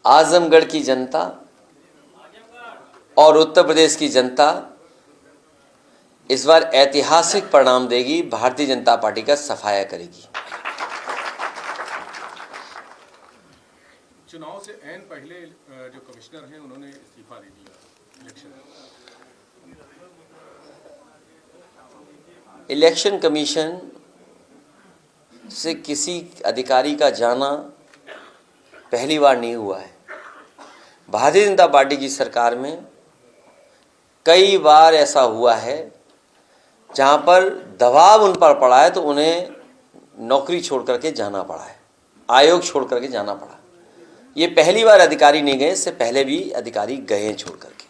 आजमगढ़ की जनता और उत्तर प्रदेश की जनता इस बार ऐतिहासिक परिणाम देगी, भारतीय जनता पार्टी का सफाया करेगी। चुनाव से ऐन पहले जो कमिश्नर हैं उन्होंने इस्तीफा दे दिया इलेक्शन कमीशन से किसी अधिकारी का जाना पहली बार नहीं हुआ है। भारतीय जनता पार्टी की सरकार में कई बार ऐसा हुआ है जहां पर दबाव उन पर पड़ा है तो उन्हें नौकरी छोड़ करके जाना पड़ा है, आयोग छोड़ करके जाना पड़ा। ये पहली बार अधिकारी नहीं गए, इससे पहले भी अधिकारी गए छोड़ करके।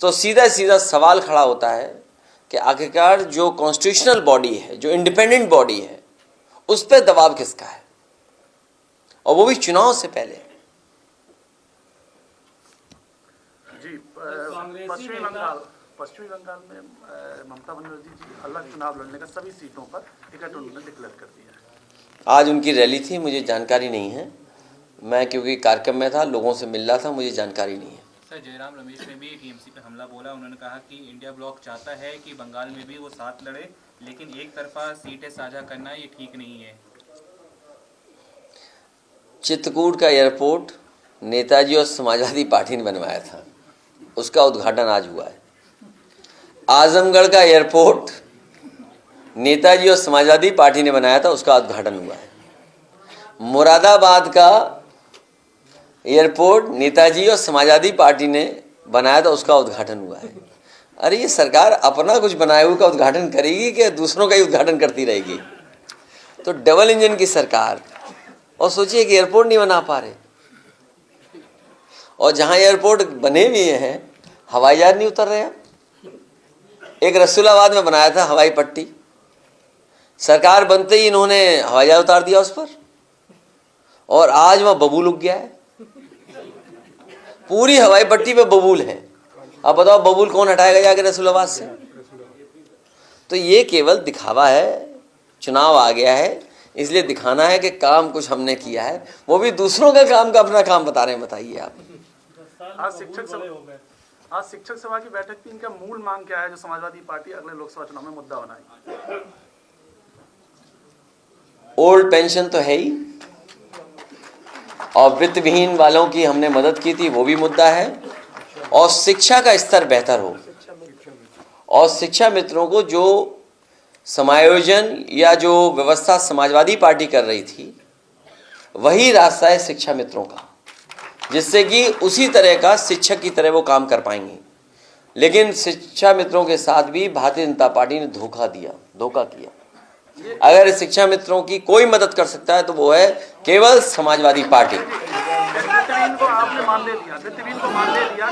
तो सीधा सीधा सवाल खड़ा होता है कि आखिरकार जो कॉन्स्टिट्यूशनल बॉडी है, जो इंडिपेंडेंट बॉडी है, उस पर दबाव किसका है, और वो भी चुनाव से पहले। जी, पश्चिमी बंगाल में ममता बनर्जी जी अलग चुनाव लड़ने का सभी सीटों पर टिकट उन्होंने डिक्लेयर कर दिया है। आज उनकी रैली थी, मुझे जानकारी नहीं है। मैं क्योंकि कार्यक्रम में था, लोगों से मिल रहा था, मुझे जानकारी नहीं है। सर, जयराम रमेश ने भी टीएमसी पे हमला बोला। उन्होंने कहा कि इंडिया ब्लॉक चाहता है कि बंगाल में भी वो साथ लड़े, लेकिन एक तरफा सीटें साझा करना ये ठीक नहीं है। चित्रकूट का एयरपोर्ट नेताजी और समाजवादी पार्टी ने बनवाया था, उसका उद्घाटन आज हुआ है। आजमगढ़ का एयरपोर्ट नेताजी और समाजवादी पार्टी ने बनाया था, उसका उद्घाटन हुआ है। मुरादाबाद का एयरपोर्ट नेताजी और समाजवादी पार्टी ने बनाया था, उसका उद्घाटन हुआ है। अरे ये सरकार अपना कुछ बनाए हुए का उद्घाटन करेगी कि दूसरों का ही उद्घाटन करती रहेगी? तो डबल इंजन की सरकार, और सोचिए कि एयरपोर्ट नहीं बना पा रहे, और जहां एयरपोर्ट बने भी हैं हवाई जहाज नहीं उतर रहे हैं। एक रसूलाबाद में बनाया था हवाई पट्टी, सरकार बनते ही इन्होंने हवाई जहाज उतार दिया उस पर, और आज वह बबूल उग गया है। पूरी हवाई पट्टी पे बबूल है। अब बताओ बबूल कौन हटाएगा जाके रसूलाबाद से? तो ये केवल दिखावा है। चुनाव आ गया है इसलिए दिखाना है कि काम कुछ हमने किया है, वो भी दूसरों का काम का अपना काम बता रहे हैं। बताइए आप। आज शिक्षक सभा की बैठक थी, इनका मूल मांग क्या है जो समाजवादी पार्टी अगले लोकसभा चुनाव में मुद्दा बनाएगी? ओल्ड पेंशन तो है ही, और वित्त विहीन वालों की हमने मदद की थी, वो भी मुद्दा है, और शिक्षा का स्तर बेहतर हो, और शिक्षा मित्रों को जो समायोजन या जो व्यवस्था समाजवादी पार्टी कर रही थी वही रास्ता है शिक्षा मित्रों का, जिससे कि उसी तरह का शिक्षक की तरह वो काम कर पाएंगे। लेकिन शिक्षा मित्रों के साथ भी भारतीय जनता पार्टी ने धोखा किया। अगर शिक्षा मित्रों की कोई मदद कर सकता है तो वो है केवल समाजवादी पार्टी। वित्त विहीन को आपने मान ले लिया,